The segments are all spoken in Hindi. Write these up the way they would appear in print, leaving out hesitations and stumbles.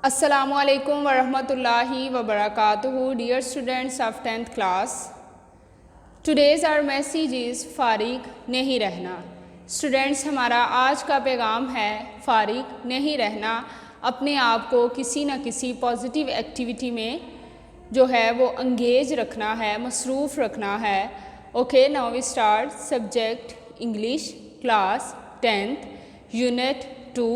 Assalamualaikum warahmatullahi wabarakatuh. Dear students of 10th class, today's our message is फारिग नहीं रहना. स्टूडेंट्स, हमारा आज का पैगाम है फारिग नहीं रहना. अपने आप को किसी न किसी पॉजिटिव एक्टिविटी में जो है वो अंगेज रखना है, मसरूफ़ रखना है. Okay, now we start. Subject English, class 10th, unit 2,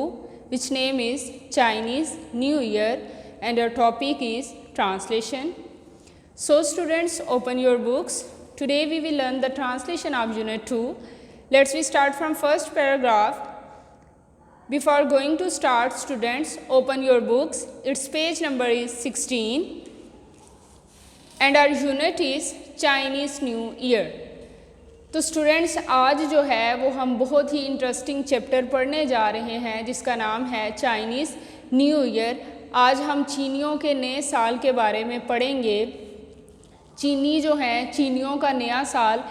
which name is Chinese New Year, and our topic is translation. So students, open your books. Today we will learn the translation of unit 2. Let's we start from first paragraph. Before going to start, students, open your books. Its page number is 16 and our unit is Chinese New Year. तो स्टूडेंट्स, आज जो है वो हम बहुत ही इंटरेस्टिंग चैप्टर पढ़ने जा रहे हैं जिसका नाम है चाइनीज़ न्यू ईयर. आज हम चीनियों के नए साल के बारे में पढ़ेंगे. चीनी जो हैं, चीनियों का नया साल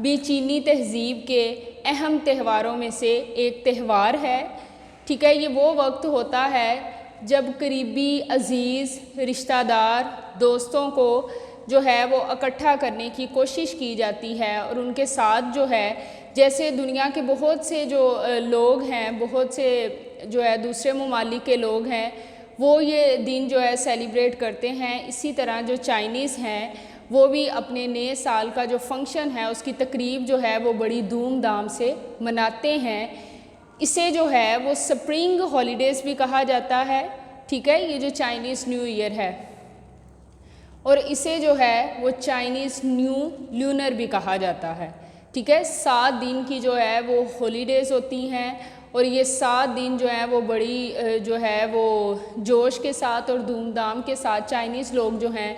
भी चीनी तहज़ीब के अहम त्योहारों में से एक त्यौहार है. ठीक है, ये वो वक्त होता है जब करीबी अज़ीज़, रिश्तेदार, दोस्तों को जो है वो इकट्ठा करने की कोशिश की जाती है और उनके साथ जो है, जैसे दुनिया के बहुत से जो लोग हैं, बहुत से जो है दूसरे ममालिक के लोग हैं, वो ये दिन जो है सेलिब्रेट करते हैं. इसी तरह जो चाइनीज़ हैं वो भी अपने नए साल का जो फंक्शन है उसकी तकरीब जो है वो बड़ी धूमधाम से मनाते हैं. इसे जो है वो स्प्रिंग हॉलीडेज़ भी कहा जाता है. ठीक है, ये जो चाइनीज़ न्यू ईयर है, और इसे जो है वो चाइनीज़ न्यू लूनर भी कहा जाता है. ठीक है, 7 दिन की जो है वो हॉलीडेज़ होती हैं और ये 7 दिन जो है वो बड़ी जो है वो जोश के साथ और धूमधाम के साथ चाइनीज़ लोग जो हैं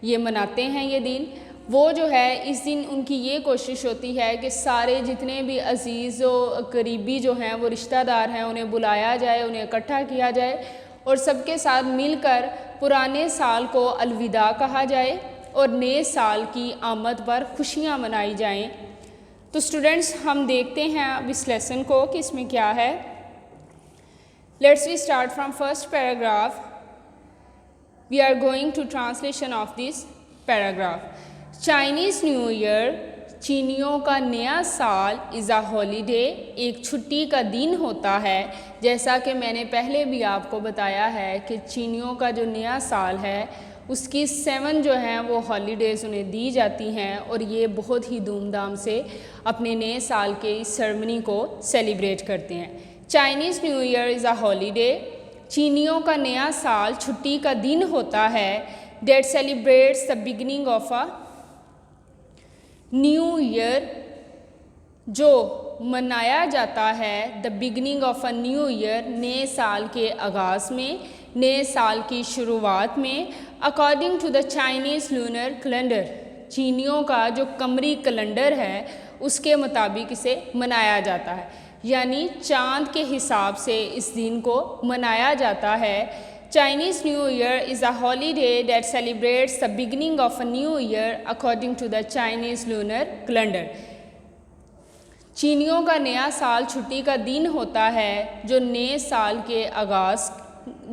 ये मनाते हैं ये दिन. वो जो है इस दिन उनकी ये कोशिश होती है कि सारे जितने भी अज़ीज़ व करीबी जो हैं वो रिश्तेदार हैं उन्हें बुलाया जाए, उन्हें इकट्ठा किया जाए और सबके साथ मिलकर पुराने साल को अलविदा कहा जाए और नए साल की आमद पर खुशियां मनाई जाएं. तो स्टूडेंट्स, हम देखते हैं अब इस लेसन को कि इसमें क्या है. Let's we start from first paragraph. We are going to translation of this paragraph. Chinese new year, चीनियों का नया साल, इज़ अ हॉलीडे, एक छुट्टी का दिन होता है. जैसा कि मैंने पहले भी आपको बताया है कि चीनियों का जो नया साल है उसकी 7 जो हैं वो हॉलीडेज़ उन्हें दी जाती हैं और ये बहुत ही धूमधाम से अपने नए साल के इस सेरेमनी को सेलिब्रेट करते हैं. Chinese new year is a holiday, चीनियों का नया साल छुट्टी का दिन होता है. That celebrates the beginning of a new year, जो मनाया जाता है the beginning of a new year, नए साल के आगाज़ में, नए साल की शुरुआत में. According to the Chinese lunar calendar, चीनियों का जो कमरी कैलेंडर है उसके मुताबिक इसे मनाया जाता है, यानी चाँद के हिसाब से इस दिन को मनाया जाता है. Chinese New Year is a holiday that celebrates the beginning of a new year according to the Chinese lunar calendar. चीनियों का नया साल छुट्टी का दिन होता है जो नए साल के आगाज़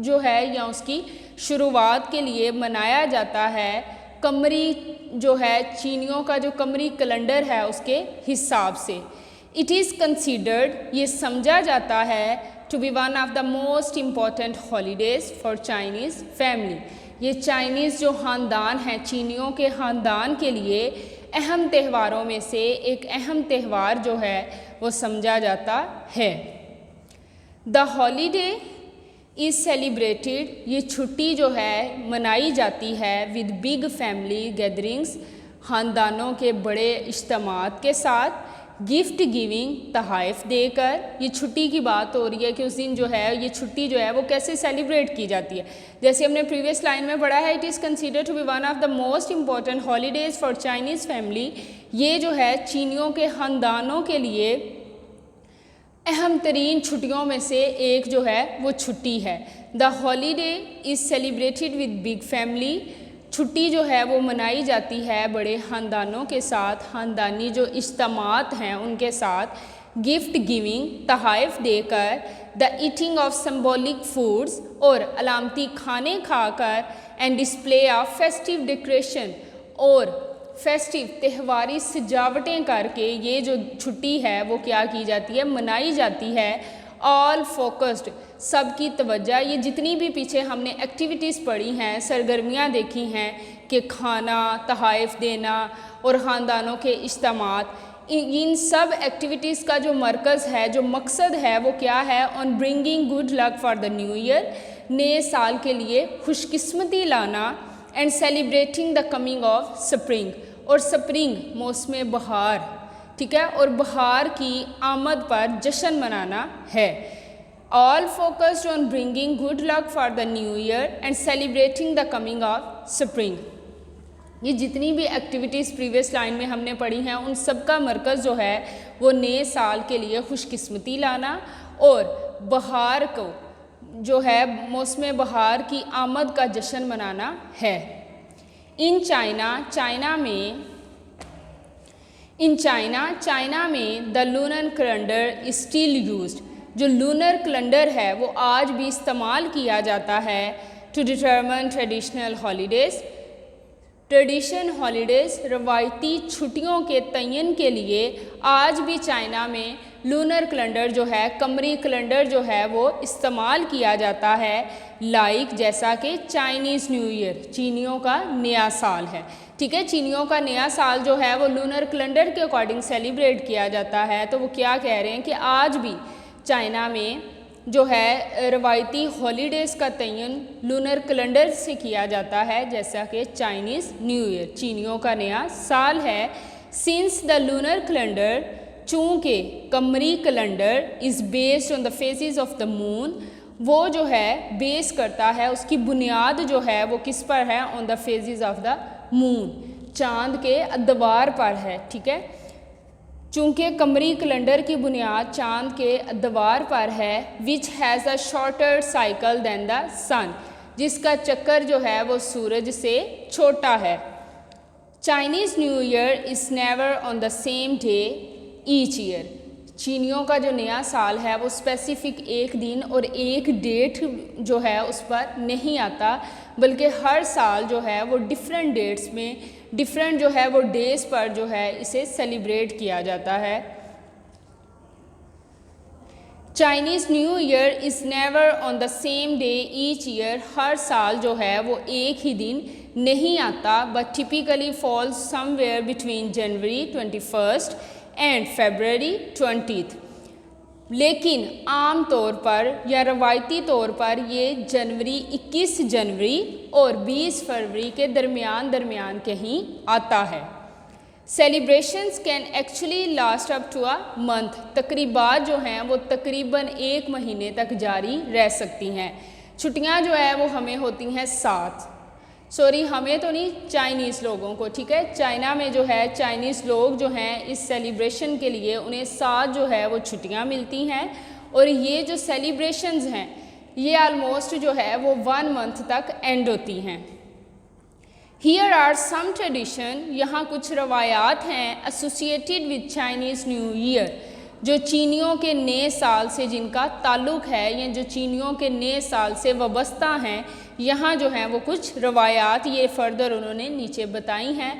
जो है या उसकी शुरुआत के लिए मनाया जाता है. कमरी जो है, चीनियों का जो कमरी कैलेंडर है उसके हिसाब से. इट इज़ कंसीडर्ड, ये समझा जाता है, to be one of the most important holidays for Chinese family. ये चाइनीज़ जो ख़ानदान है, चीनियों के ख़ानदान के लिए अहम त्योहारों में से एक अहम त्यौहार जो है वो समझा जाता है. द हॉलीडे इज़ सेलिब्रेटेड, ये छुट्टी जो है मनाई जाती है विद बिग फैमिली गैदरिंग्स, ख़ानदानों के बड़े इज्तिमात के साथ. गिफ्ट गिविंग, तोहफ़े देकर. ये छुट्टी की बात हो रही है कि उस दिन जो है ये छुट्टी जो है वो कैसे सेलिब्रेट की जाती है. जैसे हमने प्रीवियस लाइन में पढ़ा है, it is considered to be one of the most important holidays for Chinese family. ये जो है चीनियों के ख़ानदानों के लिए अहम तरीन छुट्टियों में से एक जो है वो छुट्टी है. The holiday is celebrated with big family, छुट्टी जो है वो मनाई जाती है बड़े ख़ानदानों के साथ, ख़ानदानी जो इज्तिमात हैं उनके साथ. गिफ्ट गिविंग, तहाइफ देकर, the eating of symbolic foods, और अलामती खाने खाकर, and display of festive decoration, और फेस्टिव त्यौहारी सजावटें करके ये जो छुट्टी है वो क्या की जाती है, मनाई जाती है। ऑल फोकस्ड, सबकी तवज्जो, ये जितनी भी पीछे हमने एक्टिविटीज़ पढ़ी हैं, सरगर्मियाँ देखी हैं कि खाना, तहाइफ देना और ख़ानदानों के इज्तिमात, इन सब एक्टिविटीज़ का जो मरकज़ है, जो मकसद है वो क्या है, on bringing good luck for the new year, नए साल के लिए खुशकिस्मती लाना, and celebrating the coming of spring, और स्प्रिंग मौसम बहार, ठीक है, और बहार की आमद पर जश्न मनाना है। All focused on bringing good luck for the new year and celebrating the coming of spring. ये जितनी भी एक्टिविटीज़ प्रीवियस लाइन में हमने पढ़ी हैं उन सब का मरकज़ जो है वो नए साल के लिए खुशकिस्मती लाना और बहार को जो है मौसम बहार की आमद का जश्न मनाना है। इन चाइना में the lunar calendar is still used, जो लूनर कैलेंडर है वो आज भी इस्तेमाल किया जाता है to determine traditional holidays, tradition holidays रवायती छुट्टियों के तयन के लिए आज भी चाइना में लूनर कैलेंडर जो है, कमरी कैलेंडर जो है वो इस्तेमाल किया जाता है। लाइक जैसा कि चाइनीज़ न्यू ईयर, चीनियों का नया साल है, ठीक है, चीनियों का नया साल जो है वो लूनर कैलेंडर के अकॉर्डिंग सेलिब्रेट किया जाता है। तो वो क्या कह रहे हैं कि आज भी चाइना में जो है रवायती हॉलीडेज़ का तयन लूनर कैलेंडर से किया जाता है, जैसा कि चाइनीज़ न्यू ईयर, चीनियों का नया साल है। सिंस द लूनर कैलेंडर, चूँकि कमरी calendar is based on the phases of the moon, वो जो है बेस करता है, उसकी बुनियाद जो है वो किस पर है, on the phases of the moon, चाँद के अदवार पर है, ठीक है। चूँकि कमरी कैलेंडर की बुनियाद चाँद के अदवार पर है, which has a shorter cycle than the sun, जिसका चक्कर जो है वो सूरज से छोटा है। Chinese new year is never on the same day each year, चीनियों का जो नया साल है वो स्पेसिफिक एक दिन और एक डेट जो है उस पर नहीं आता, बल्कि हर साल जो है वो डिफरेंट डेट्स में, डिफरेंट जो है वो डेज़ पर जो है इसे सेलिब्रेट किया जाता है। Chinese new year is never on the same day each year, हर साल जो है वो एक ही दिन नहीं आता, but typically falls somewhere between January 21 and February 20, लेकिन आम तौर पर या रवायती तौर पर ये 21 जनवरी और 20 फरवरी के दरमियान कहीं आता है। Celebrations can actually last up to a month, तकरीबात जो हैं वो तकरीबन एक महीने तक जारी रह सकती हैं। छुट्टियां जो है वो हमें होती हैं 7, सॉरी हमें तो नहीं, चाइनीज़ लोगों को, ठीक है। चाइना में जो है चाइनीज़ लोग जो हैं इस सेलिब्रेशन के लिए उन्हें 7 जो है वो छुट्टियां मिलती हैं, और ये जो सेलिब्रेशंस हैं ये आलमोस्ट जो है वो 1 मंथ तक एंड होती हैं। हियर आर सम ट्रेडिशन, यहाँ कुछ रवायात हैं associated with Chinese new year, जो चीनियों के नए साल से जिनका ताल्लुक़ है या जो चीनियों के नए साल से वाबस्ता हैं, यहाँ जो हैं वो कुछ रवायात ये फर्दर उन्होंने नीचे बताई हैं।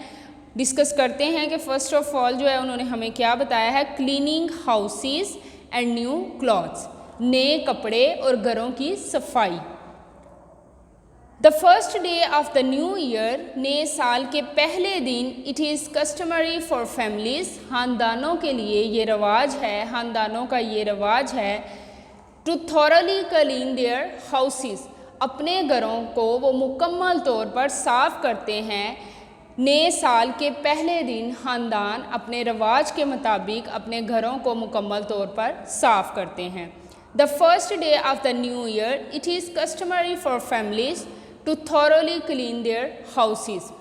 डिस्कस करते हैं कि फ़र्स्ट ऑफ ऑल जो है उन्होंने हमें क्या बताया है, cleaning houses and new clothes, नए कपड़े और घरों की सफाई। The first day of the new year, नए साल के पहले दिन, it is customary for families, ख़ानदानों के लिए ये रवाज है, ख़ानदानों का ये रवाज है, to thoroughly clean their houses, अपने घरों को वो मुकम्मल तौर पर साफ़ करते हैं। नए साल के पहले दिन ख़ानदान अपने रवाज के मुताबिक अपने घरों को मुकम्मल तौर पर साफ़ करते हैं। The first day of the new year, it is customary for families to thoroughly clean their houses.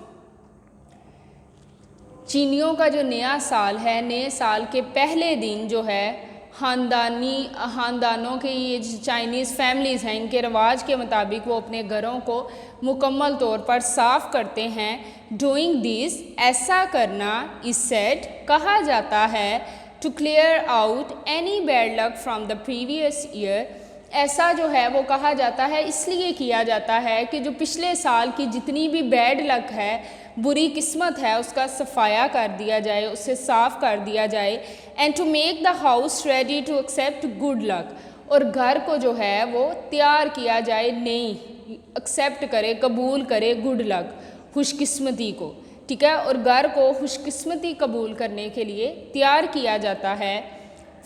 चीनियों का जो नया साल है, नए साल के पहले दिन जो है ख़ानदानों के ये चाइनीज़ फैमिलीज़ हैं, इनके रवाज के मुताबिक वो अपने घरों को मुकम्मल तौर पर साफ़ करते हैं। डूइंग दिस, ऐसा करना, इस सेट कहा जाता है to clear out any bad luck from the previous year. ऐसा जो है वो कहा जाता है, इसलिए किया जाता है कि जो पिछले साल की जितनी भी बैड लक है, बुरी किस्मत है, उसका सफाया कर दिया जाए, उसे साफ़ कर दिया जाए। And to make the house ready to accept good luck, और घर को जो है वो तैयार किया जाए, नहीं एक्सेप्ट करे, कबूल करे गुड लक, खुशकिस्मती को, ठीक है। और घर को खुशकिस्मती कबूल करने के लिए तैयार किया जाता है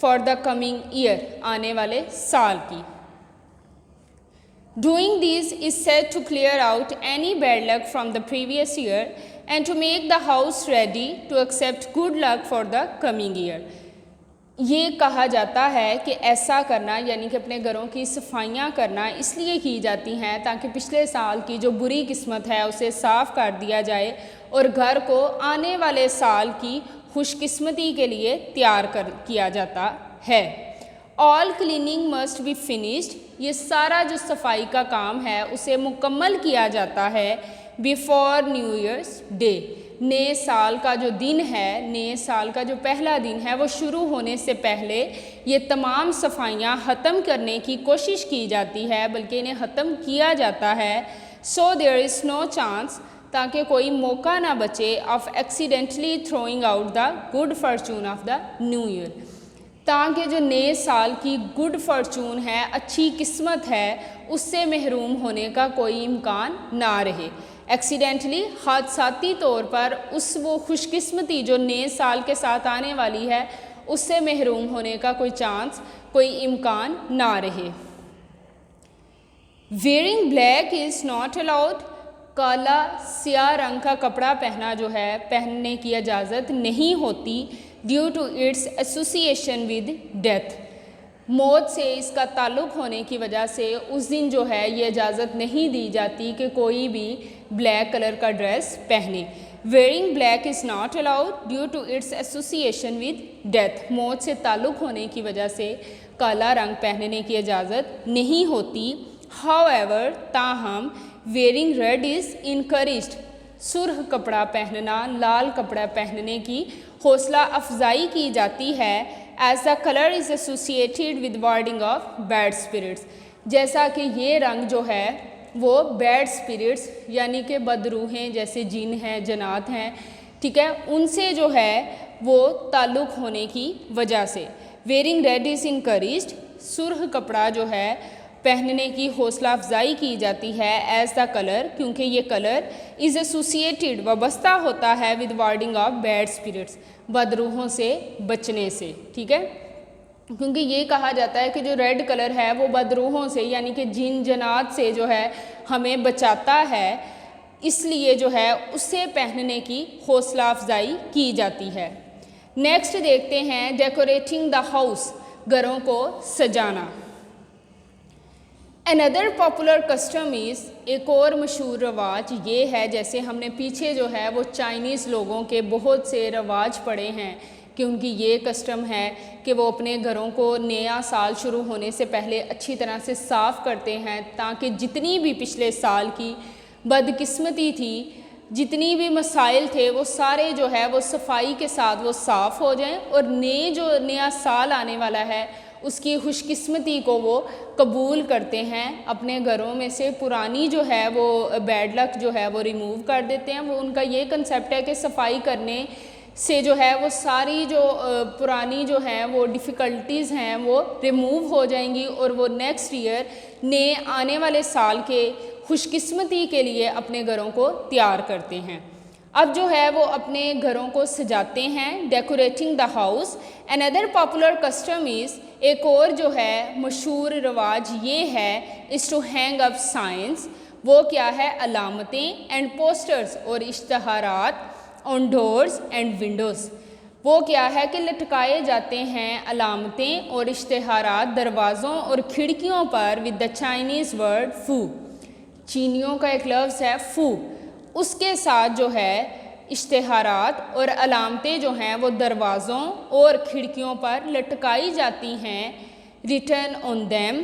फॉर द कमिंग ईयर, आने वाले साल की। Doing this is said to clear out any bad luck from the previous year and to make the house ready to accept good luck for the coming year. ये कहा जाता है कि ऐसा करना यानी कि अपने घरों की सफाइयाँ करना इसलिए की जाती हैं ताकि पिछले साल की जो बुरी किस्मत है उसे साफ़ कर दिया जाए और घर को आने वाले साल की खुशकिस्मती के लिए तैयार किया जाता है। All cleaning must be finished, ये सारा जो सफाई का काम है उसे मुकम्मल किया जाता है बिफोर न्यू ईयर्स डे, नए साल का जो दिन है, नए साल का जो पहला दिन है वो शुरू होने से पहले ये तमाम सफाइयाँ ख़त्म करने की कोशिश की जाती है, बल्कि इन्हें ख़त्म किया जाता है। So there is no chance, ताकि कोई मौका ना बचे of accidentally throwing out the good fortune of the new year, ताकि जो नए साल की गुड फॉर्चून है, अच्छी किस्मत है, उससे महरूम होने का कोई इम्कान ना रहे। एक्सीडेंटली हादसाती तौर पर वो खुशकिस्मती जो नए साल के साथ आने वाली है उससे महरूम होने का कोई चांस, कोई इम्कान ना रहे। Wearing black is not allowed, काला स्याह रंग का कपड़ा पहना जो है पहनने की इजाज़त नहीं होती due to its association with death, मौत से इसका ताल्लुक़ होने की वजह से उस दिन जो है ये इजाज़त नहीं दी जाती कि कोई भी ब्लैक कलर का ड्रेस पहने। Wearing black is not allowed due to its association with death, मौत से ताल्लुक़ होने की वजह से काला रंग पहनने की इजाज़त नहीं होती। हाउएवर, ताहम वेयरिंग रेड इज़ इनकरेज्ड, सुर्ख कपड़ा पहनना, लाल कपड़ा पहनने की हौसला अफजाई की जाती है। As the colour is associated with warding off bad spirits, जैसा कि ये रंग जो है वो बैड स्पिरिट्स यानी कि बदरूहें जैसे जिन हैं, जन्नात हैं, ठीक है, उनसे जो है वो ताल्लुक़ होने की वजह से वेयरिंग रेड इज़ इनकरेज्ड, सुर्ख कपड़ा जो है पहनने की हौसला अफजाई की जाती है। एज द कलर, क्योंकि ये कलर इज़ एसोसिएटेड, वाबस्ता होता है with warding off bad spirits, बदरूहों से बचने से, ठीक है, क्योंकि ये कहा जाता है कि जो रेड कलर है वो बदरूहों से यानी कि जिन जन्नात से जो है हमें बचाता है, इसलिए जो है उसे पहनने की हौसला अफजाई की जाती है। नेक्स्ट देखते हैं डेकोरेटिंग द हाउस, घरों को सजाना। अनदर पॉपुलर कस्टम इज़, एक और मशहूर रवाज ये है, जैसे हमने पीछे जो है वो चाइनीज़ लोगों के बहुत से रवाज पढ़े हैं कि उनकी ये कस्टम है कि वो अपने घरों को नया साल शुरू होने से पहले अच्छी तरह से साफ़ करते हैं ताकि जितनी भी पिछले साल की बदकिस्मती थी, जितनी भी मसाइल थे, वो सारे जो है वो सफाई के साथ वो साफ़ हो जाएं और नया साल आने वाला है उसकी खुशकिस्मती को वो कबूल करते हैं। अपने घरों में से पुरानी जो है वो बैड लक जो है वो रिमूव कर देते हैं। वो उनका ये कंसेप्ट है कि सफाई करने से जो है वो सारी जो पुरानी जो हैं वो डिफ़िकल्टीज़ हैं वो रिमूव हो जाएंगी और वो नेक्स्ट ईयर नए आने वाले साल के खुशकिस्मती के लिए अपने घरों को तैयार करते हैं। अब जो है वो अपने घरों को सजाते हैं, decorating the house. Another popular custom is, एक और जो है मशहूर रवाज ये है, is to hang up signs, वो क्या है, अलामतें एंड पोस्टर्स और इश्तहारात ऑन डोर्स एंड विंडोज़, वो क्या है कि लटकाए जाते हैं अलामतें और इश्तहारात दरवाज़ों और खिड़कियों पर विद द चाइनीज़ वर्ड फू, चीनियों का एक लफ्ज़ है फू, उसके साथ जो है इश्तहारात और अलामतें जो हैं वो दरवाज़ों और खिड़कियों पर लटकाई जाती हैं। Written on them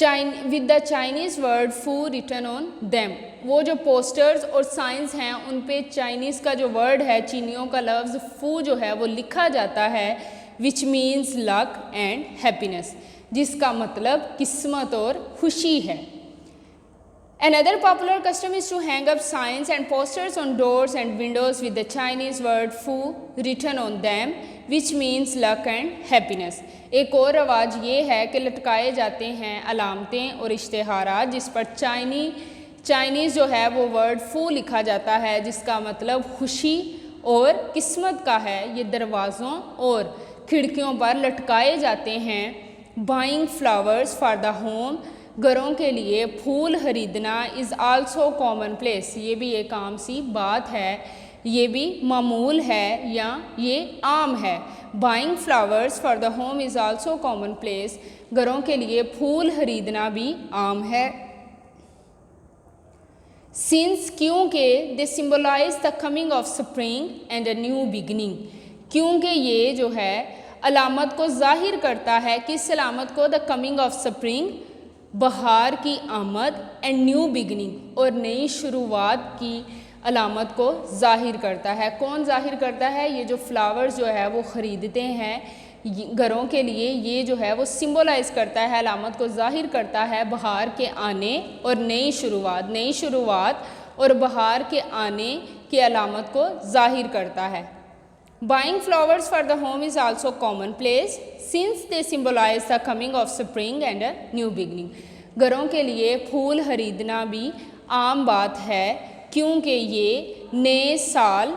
with the Chinese word fu written on them. वो जो पोस्टर्स और साइंस हैं उन पे चाइनीज़ का जो वर्ड है, चीनियों का लफ्ज़ फू जो है वो लिखा जाता है, which means luck and happiness, जिसका मतलब किस्मत और खुशी है। Another popular custom is to hang up signs and posters on doors and windows with the Chinese word fu written on them, which means luck and happiness. एक और रवाज ये है कि लटकाए जाते हैं अलामतें और इश्तेहारात जिस पर चाइनीज़ जो है वो वर्ड फू लिखा जाता है, जिसका मतलब खुशी और किस्मत का है। ये दरवाज़ों और खिड़कियों पर लटकाए जाते हैं। Buying flowers for the home, घरों के लिए फूल खरीदना, इज़ आल्सो कॉमन प्लेस, ये भी एक आम सी बात है, ये भी मामूल है या ये आम है। Buying flowers for the home is also common place, घरों के लिए फूल खरीदना भी आम है। सिंस, क्योंकि, they symbolize the coming of spring and a new beginning, क्योंकि ये जो है अलामत को जाहिर करता है, किस अलामत को, द कमिंग ऑफ स्प्रिंग, बहार की आमद, एंड न्यू बिगनिंग, और नई शुरुआत की अलामत को जाहिर करता है। कौन जाहिर करता है? ये जो फ्लावर्स जो है वो ख़रीदते हैं घरों के लिए, ये जो है वो सिम्बोलाइज़ करता है, अलामत को जाहिर करता है बहार के आने और नई शुरुआत और बहार के आने की अलामत को जाहिर करता है। Buying flowers for the home is also commonplace since they symbolize the coming of spring and a new beginning. घरों के लिए फूल खरीदना भी आम बात है क्योंकि ये नए साल,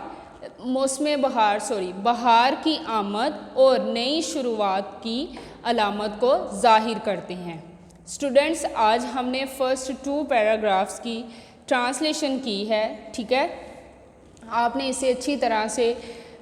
बहार की आमद और नई शुरुआत की अलामत को जाहिर करते हैं। स्टूडेंट्स, आज हमने फर्स्ट 2 पैराग्राफ्स की ट्रांसलेशन की है, ठीक है। आपने इसे अच्छी तरह से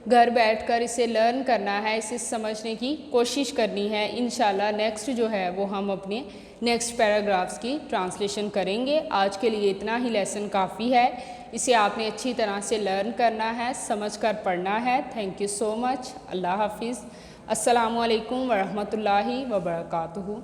घर बैठकर इसे लर्न करना है, इसे समझने की कोशिश करनी है। इंशाल्लाह नेक्स्ट जो है वो हम अपने नेक्स्ट पैराग्राफ्स की ट्रांसलेशन करेंगे। आज के लिए इतना ही लेसन काफ़ी है, इसे आपने अच्छी तरह से लर्न करना है, समझकर पढ़ना है। Thank you so much. अल्लाह हाफिज़। अस्सलामु अलैकुम वरहमतुल्लाहि वबरकातुहू।